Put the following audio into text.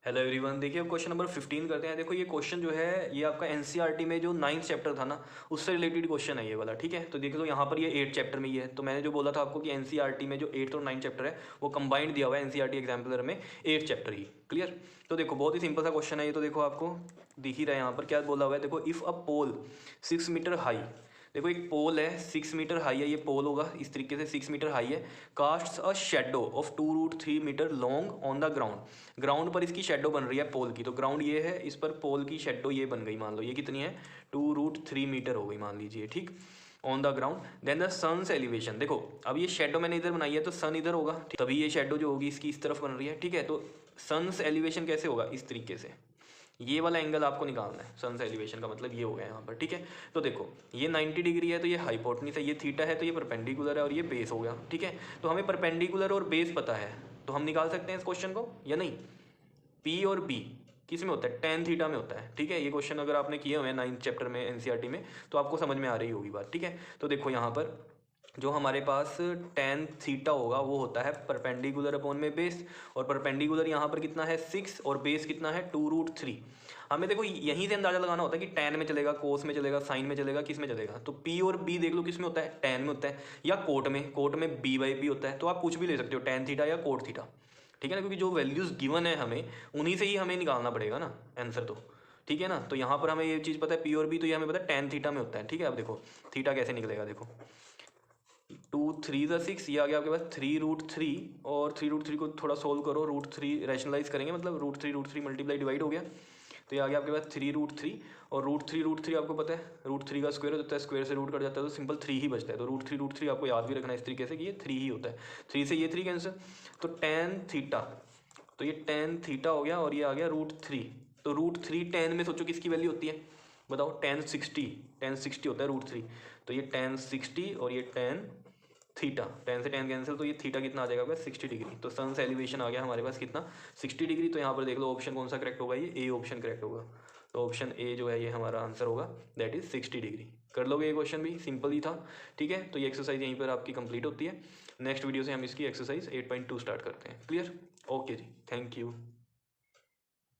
Hello everyone, देखिए अब question number 15 करते हैं। देखो ये क्वेश्चन जो है ये आपका एनसीईआरटी में जो 9th चैप्टर था ना, उससे रिलेटेड क्वेश्चन है ये वाला। ठीक है, तो देख लो यहाँ पर ये 8th चैप्टर में ही है। तो मैंने जो बोला था आपको कि एनसीईआरटी में जो 8th और 9th चैप्टर है वो कंबाइंड दिया हुआ है एनसीईआरटी एग्जाम्पलर में 8th चैप्टर ही। क्लियर। तो देखो बहुत ही सिंपल सा क्वेश्चन है ये। तो देखो आपको दिख ही रहा है यहाँ पर क्या बोला हुआ है। देखो if a pole 6 metre high, देखो एक पोल है 6 मीटर हाई है, ये पोल होगा इस तरीके से 6 मीटर हाई है। Casts a shadow of 2√3 metre long on the ground, ground पर इसकी शेडो बन रही है पोल की। तो ग्राउंड ये है, इस पर पोल की शेडो ये बन गई, मान लो ये कितनी है 2√3 मीटर हो गई मान लीजिए। ठीक, on the ground. Then the sun's elevation, देखो अब ये शेडो मैंने इधर बनाई है तो सन इधर होगा, तभी ये शेडो जो होगी इसकी इस तरफ बन रही है। ठीक है, तो सन्स एलिवेशन कैसे होगा, इस तरीके से ये वाला एंगल आपको निकालना है। सन्स एलिवेशन का मतलब ये हो गया यहाँ पर। ठीक है, तो देखो ये 90 डिग्री है तो ये हाइपोटेन्यूज है, ये थीटा है तो ये परपेंडिकुलर है और ये बेस हो गया। ठीक है, तो हमें परपेंडिकुलर और बेस पता है तो हम निकाल सकते हैं इस क्वेश्चन को या नहीं। पी और बी किस में होता है, टेन थीटा में होता है। ठीक है, ये क्वेश्चन अगर आपने किए हुए हैं 9th चैप्टर में एनसीईआरटी में तो आपको समझ में आ रही होगी बात। ठीक है, तो देखो यहाँ पर जो हमारे पास टेन थीटा होगा वो होता है परपेंडिकुलर अपॉन में बेस, और परपेंडिकुलर यहाँ पर कितना है 6 और बेस कितना है 2√3। हमें देखो यहीं से अंदाजा लगाना होता है कि टेन में चलेगा, कोस में चलेगा, साइन में चलेगा, किस में चलेगा। तो पी और बी देख लो किस में होता है, टेन में होता है, या कोट में, कोट में बी बाई बी होता है। तो आप कुछ भी ले सकते हो, टेन थीटा या कोट थीटा। ठीक है ना, क्योंकि जो वैल्यूज़ गिवन है हमें उन्हीं से ही हमें निकालना पड़ेगा ना आंसर तो। ठीक है ना, तो यहाँ पर हमें ये चीज़ पता है पी और बी, तो ये हमें पता है टेन थीटा में होता है। ठीक है, अब देखो थीटा कैसे निकलेगा, देखो 2×3 = 6, ये आ गया आपके पास 3√3, और 3√3 को थोड़ा सोल्व करो, √3 रैशनलाइज करेंगे, मतलब √3 मल्टीप्लाई डिवाइड हो गया तो ये आ गया आपके पास 3√3। और √3 आपको पता है √3 का स्क्वायर हो जाता है, स्क्वायर से रूट कट जाता है तो सिंपल 3 ही बचता है। तो √3 आपको याद भी रखना है इस तरीके से कि ये 3 ही होता है। 3 से ये 3 कैंसिल, तो टेन थीटा, तो ये टेन थीटा हो गया और ये आ गया √3। तो √3 टेन में सोचो किसकी वैल्यू होती है, बताओ, टेन सिक्सटी होता है √3। तो ये टेन सिक्सटी और ये टेन थीटा, टेन से टेन कैंसिल, तो ये थीटा कितना आ जाएगा आपका 60 डिग्री। तो सन से एलिवेशन आ गया हमारे पास कितना 60 डिग्री। तो यहाँ पर देख लो ऑप्शन कौन सा करेक्ट होगा, ये ए ऑप्शन करेक्ट होगा। तो ऑप्शन ए जो है ये हमारा आंसर होगा, दैट इज 60 डिग्री। कर लोगे ये क्वेश्चन भी, सिंपल ही था। ठीक है, तो ये एक्सरसाइज यहीं पर आपकी कंप्लीट होती है। नेक्स्ट वीडियो से हम इसकी एक्सरसाइज 8.2 स्टार्ट करते हैं। Clear, okay ji, thank you.